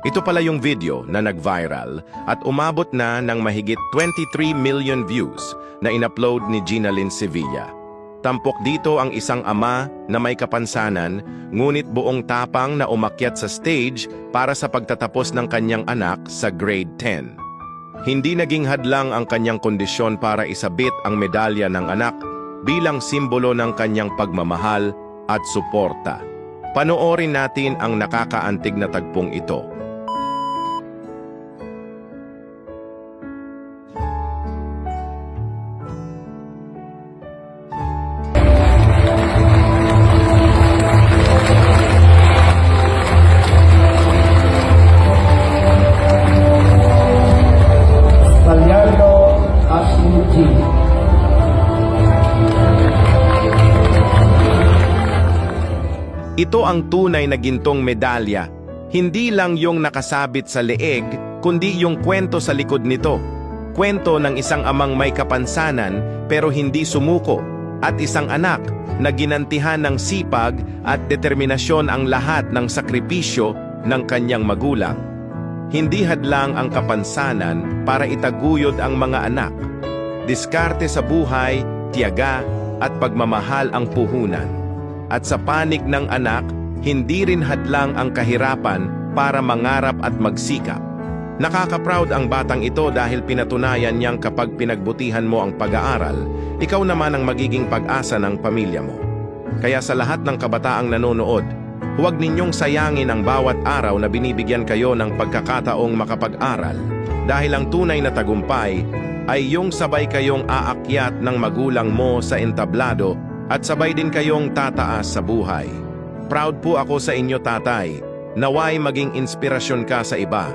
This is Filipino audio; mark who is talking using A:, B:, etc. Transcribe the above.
A: Ito pala yung video na nag-viral at umabot na ng mahigit 23 million views na inupload ni Gina Lynn Sevilla. Tampok dito ang isang ama na may kapansanan, ngunit buong tapang na umakyat sa stage para sa pagtatapos ng kanyang anak sa grade 10. Hindi naging hadlang ang kanyang kondisyon para isabit ang medalya ng anak bilang simbolo ng kanyang pagmamahal at suporta. Panoorin natin ang nakakaantig na tagpong ito. Ito ang tunay na gintong medalya. Hindi lang yung nakasabit sa leeg, kundi yung kwento sa likod nito. Kwento ng isang amang may kapansanan pero hindi sumuko, at isang anak na ginantihan ng sipag at determinasyon ang lahat ng sakripisyo ng kanyang magulang. Hindi hadlang ang kapansanan para itaguyod ang mga anak. Diskarte sa buhay, tiyaga at pagmamahal ang puhunan. At sa panig ng anak, hindi rin hadlang ang kahirapan para mangarap at magsikap. Nakaka-proud ang batang ito dahil pinatunayan niyang kapag pinagbutihan mo ang pag-aaral, ikaw naman ang magiging pag-asa ng pamilya mo. Kaya sa lahat ng kabataang nanonood, huwag ninyong sayangin ang bawat araw na binibigyan kayo ng pagkakataong makapag-aral, dahil ang tunay na tagumpay ay yung sabay kayong aakyat ng magulang mo sa entablado at sabay din kayong tataas sa buhay. Proud po ako sa inyo, tatay. Naway maging inspirasyon ka sa iba.